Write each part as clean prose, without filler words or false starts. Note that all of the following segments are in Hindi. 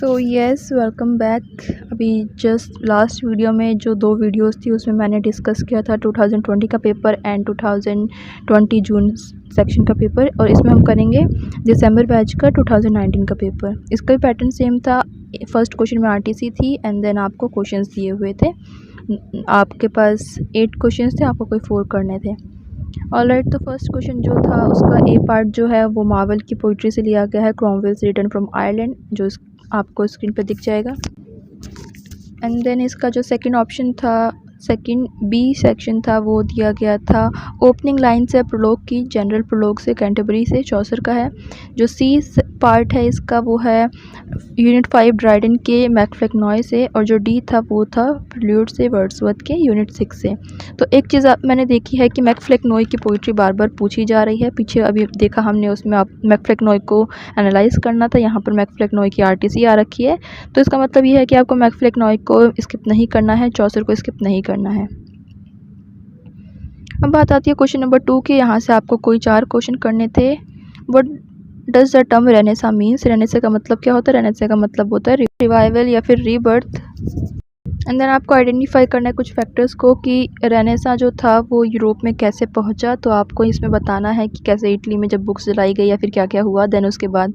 So yes, welcome back. अभी जस्ट लास्ट वीडियो में जो 2 वीडियोस थी उसमें मैंने डिस्कस किया था 2020 का पेपर एंड 2020 जून सेक्शन का पेपर, और इसमें हम करेंगे दिसंबर बैच का 2019 का पेपर। इसका भी पैटर्न सेम था। फर्स्ट क्वेश्चन में आरटीसी थी एंड देन आपको क्वेश्चंस दिए हुए थे। आपके पास 8 क्वेश्चंस थे, आपको कोई 4 करने थे। ऑलराइट, तो फर्स्ट क्वेश्चन जो था उसका ए पार्ट जो है वो मार्वल की पोइट्री से लिया गया है, क्रॉमवेल्स रिटर्न फ्रॉम आयरलैंड, जो आपको स्क्रीन पर दिख जाएगा। एंड देन इसका जो सेकंड ऑप्शन था, सेकंड बी सेक्शन था, वो दिया गया था ओपनिंग लाइन से प्रोलोग की, जनरल प्रोलोग से कैंटरबरी से चौसर का है। जो सी पार्ट है इसका वो है यूनिट 5 ड्राइडन के मैकफ्लेक्नॉय से, और जो डी था वो था प्रील्यूड से वर्ड्सवर्थ के यूनिट 6 से। तो एक चीज़ मैंने देखी है कि मैकफ्लेक्नॉय की पोइट्री बार बार पूछी जा रही है। पीछे अभी देखा हमने, उसमें आप मैकफ्लेक्नॉय को एनालाइज करना था, यहाँ पर मैकफ्लेक्नॉय की आरटीसी आ रखी है। तो इसका मतलब ये है कि आपको मैकफ्लेक्नॉय को स्किप नहीं करना है, चौसर को स्किप नहीं करना है। अब बात आती है क्वेश्चन नंबर 2 की। यहाँ से आपको कोई 4 क्वेश्चन करने थे। What does the term Renaissance means? Renaissance का मतलब क्या होता है? रेनेसा का मतलब होता है रिवाइवल या फिर रीबर्थ। एंड देन आपको आइडेंटिफाई करना है कुछ फैक्टर्स को कि रेनेसा जो था वो यूरोप में कैसे पहुंचा। तो आपको इसमें बताना है कि कैसे इटली में जब बुक्स जलाई गई या फिर क्या क्या हुआ। देन उसके बाद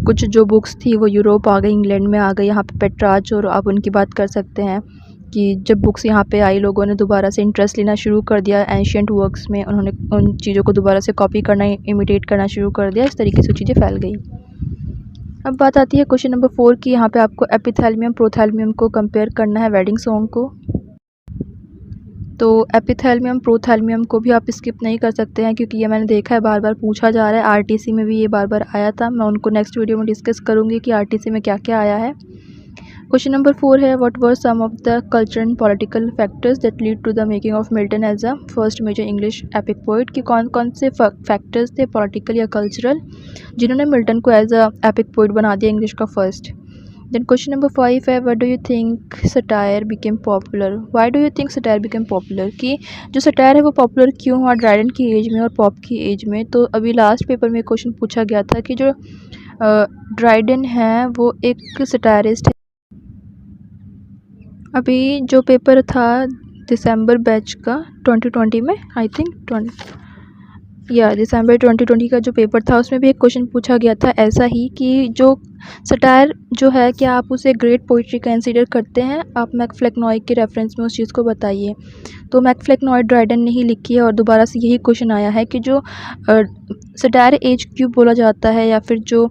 कुछ जो बुक्स थी वो यूरोप आ गई, इंग्लैंड में आ गई। यहाँ पे पेट्रार्च और आप उनकी बात कर सकते हैं कि जब बुक्स यहाँ पे आई, लोगों ने दोबारा से इंटरेस्ट लेना शुरू कर दिया एंशियंट वर्क्स में। उन्होंने उन चीज़ों को दोबारा से कॉपी करना, इमिटेट करना शुरू कर दिया। इस तरीके से चीज़ें फैल गई। अब बात आती है क्वेश्चन नंबर 4 की। यहाँ पे आपको एपिथेलियम प्रोथेलियम को कंपेयर करना है वेडिंग सॉन्ग को। तो एपिथेलियम प्रोथेलियम को भी आप स्किप नहीं कर सकते हैं, क्योंकि ये मैंने देखा है बार बार पूछा जा रहा है। आरटीसी में भी ये बार बार आया था। मैं उनको नेक्स्ट वीडियो में डिस्कस करूँगी कि आरटीसी में क्या क्या आया है। क्वेश्चन नंबर 4 है what were some of the cultural and political factors that lead to the making of Milton as a first major English epic poet. कि कौन कौन से फैक्टर्स थे, पॉलिटिकल या कल्चरल, जिन्होंने मिल्टन को एज अ एपिक पोइट बना दिया इंग्लिश का फर्स्ट। देन क्वेश्चन नंबर 5 है what do you think satire became popular? Why do you think satire became popular? कि जो सटायर है वो पॉपुलर क्यों हुआ ड्राइडन की एज में और पॉप की एज में? तो अभी लास्ट पेपर में क्वेश्चन पूछा गया था कि जो ड्राइडन है वो एक सटायरिस्ट है। अभी जो पेपर था दिसंबर बैच का 2020 में, आई थिंक दिसंबर 2020 का जो पेपर था उसमें भी एक क्वेश्चन पूछा गया था ऐसा ही, कि जो सटायर जो है क्या आप उसे ग्रेट पोइट्री कंसीडर करते हैं? आप मैकफ्लेक्नॉय के रेफरेंस में उस चीज़ को बताइए। तो मैकफ्लेक्नॉय ड्राइडन ने ही लिखी है, और दोबारा से यही क्वेश्चन आया है कि जो सटायर एज क्यों बोला जाता है, या फिर जो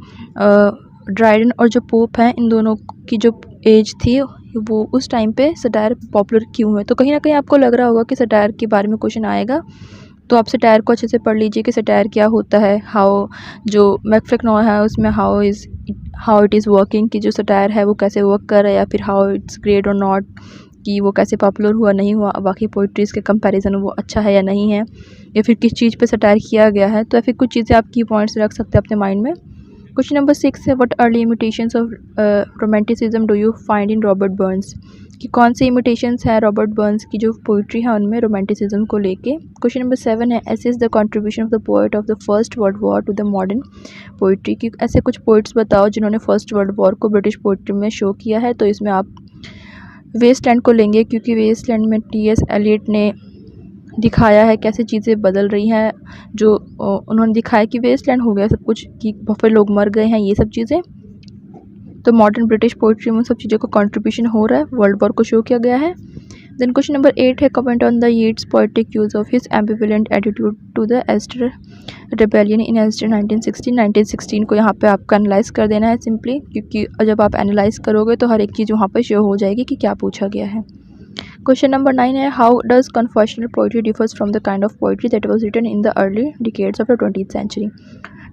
ड्राइडन और जो पोप हैं इन दोनों की जो एज थी वो उस टाइम पे सटायर पॉपुलर क्यों हुए। तो कहीं ना कहीं आपको लग रहा होगा कि सटायर के बारे में क्वेश्चन आएगा, तो आप सटायर को अच्छे से पढ़ लीजिए कि सटायर क्या होता है। हाउ जो मैकफ्लेक्नॉय है उसमें हाउ इट इज़ वर्किंग, कि जो सटायर है वो कैसे वर्क कर रहा है, या फिर हाउ इट्स ग्रेट और नॉट, कि वो कैसे पॉपुलर हुआ नहीं हुआ, बाकी पोइट्रीज़ के कंपैरिजन वो अच्छा है या नहीं है, या फिर किस चीज़ पे सटायर किया गया है। तो फिर कुछ चीज़ें आप की पॉइंट्स रख सकते हैं अपने माइंड में। क्वेश्चन नंबर 6 है what early imitations of romanticism do you find in Robert Burns? कि कौन सी इमिटेशंस है रॉबर्ट बर्न्स की जो पोइट्री है उनमें रोमांटिसिज्म को लेके। क्वेश्चन नंबर 7 है assess the contribution of the poet of the first world war to the modern poetry. कि ऐसे कुछ पोइट्स बताओ जिन्होंने फर्स्ट वर्ल्ड वॉर को ब्रिटिश पोइट्री में शो किया है। तो इसमें आप वेस्टलैंड को लेंगे, क्योंकि वेस्टलैंड में टी.एस. एलियट ने दिखाया है कैसे चीज़ें बदल रही हैं। जो उन्होंने दिखाया कि वेस्टलैंड हो गया सब कुछ, कि बहुत सारे लोग मर गए हैं, ये सब चीज़ें। तो मॉडर्न ब्रिटिश पोइट्री में सब चीज़ों का कंट्रीब्यूशन हो रहा है, वर्ल्ड वॉर को शो किया गया है। देन क्वेश्चन नंबर 8 है comment on the Yeats poetic use of his ambivalent attitude to the Easter rebellion in Easter 1916 को यहाँ पे आपको एनालाइज कर देना है सिंपली, क्योंकि जब आप एनालाइज करोगे तो हर एक चीज़ वहाँ पर शो हो जाएगी कि क्या पूछा गया है। क्वेश्चन नंबर 9 है how does confessional poetry differs from the kind of poetry that was written in the early decades of the 20th century.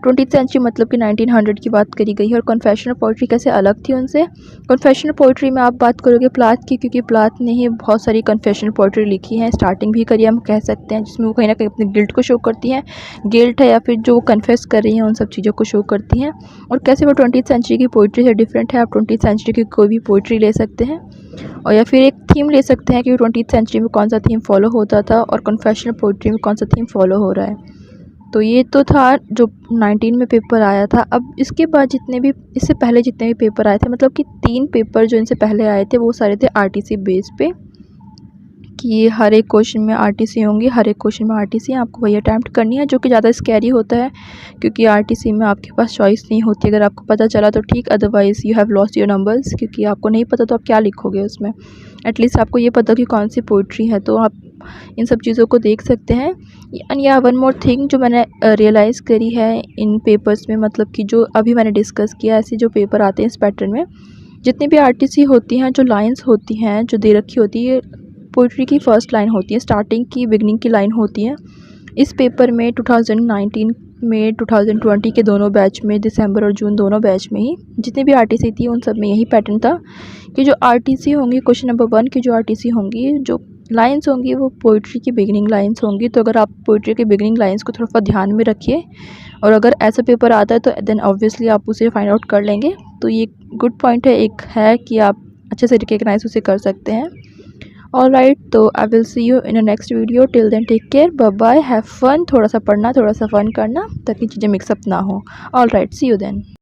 20th century मतलब कि 1900 की बात करी गई है, और कन्फेशनल पोइट्री कैसे अलग थी उनसे। कन्फेशनल पोइट्री में आप बात करोगे प्लाथ की, क्योंकि प्लाथ ने ही बहुत सारी कन्फेशनल पोइट्री लिखी है, स्टार्टिंग भी करी हम कह सकते हैं, जिसमें वो कहीं ना कहीं अपने गिल्ट को शो करती हैं। गिल्ट है या फिर जो कन्फेस कर रही हैं उन सब चीज़ों को शो करती हैं। और कैसे वो 20th सेंचुरी की पोइट्री से डिफरेंट है। आप 20th सेंचुरी की कोई भी पोइट्री ले सकते हैं, और या फिर एक थीम ले सकते हैं कि 20th सेंचुरी में कौन सा थीम फॉलो होता था और कन्फेशनल पोइट्री में कौन सा थीम फॉलो हो रहा है। तो ये तो था जो 19 में पेपर आया था। अब इसके बाद जितने भी इससे पहले जितने भी पेपर आए थे, मतलब कि 3 पेपर जो इनसे पहले आए थे वो सारे थे आरटीसी बेस पे, कि हर एक क्वेश्चन में आरटीसी होंगी, हर एक क्वेश्चन में आरटीसी आपको वही अटैम्प्ट करनी है, जो कि ज़्यादा स्कैरी होता है क्योंकि आरटीसी में आपके पास चॉइस नहीं होती। अगर आपको पता चला तो ठीक, otherwise you have lost your numbers, क्योंकि आपको नहीं पता तो आप क्या लिखोगे उसमें। एटलीस्ट आपको ये पता कि कौन सी पोइट्री है, तो आप इन सब चीज़ों को देख सकते हैं। एंड या वन मोर थिंग जो मैंने रियलाइज़ करी है इन पेपर्स में, मतलब कि जो अभी मैंने डिस्कस किया, ऐसे जो पेपर आते हैं इस पैटर्न में, जितनी भी आरटीसी होती हैं, जो लाइन्स होती हैं जो दे रखी होती है, पोइट्री की फ़र्स्ट लाइन होती है, स्टार्टिंग की बिगनिंग की लाइन होती है। इस पेपर में 2019 में 2020 के दोनों बैच में, दिसंबर और जून दोनों बैच में ही जितनी भी आरटीसी थी उन सब में यही पैटर्न था कि जो आरटीसी होंगी, क्वेश्चन नंबर 1 की जो आरटीसी होंगी, जो लाइन्स होंगी वो पोइट्री की बिगनिंग लाइन्स होंगी। तो अगर आप पोइट्री की बिगनिंग लाइन्स को थोड़ा सा ध्यान में रखिए, और अगर ऐसा पेपर आता है तो देन ऑब्वियसली आप उसे फाइंड आउट कर लेंगे। तो ये गुड पॉइंट है, एक है कि आप अच्छे से रिकग्नाइज उसे कर सकते हैं। ऑलराइट, तो I will see you in a next video. Till then take care, bye bye, have fun. थोड़ा सा पढ़ना, थोड़ा सा फन करना ताकि चीज़ें मिक्सअप ना हो। Alright, see you then.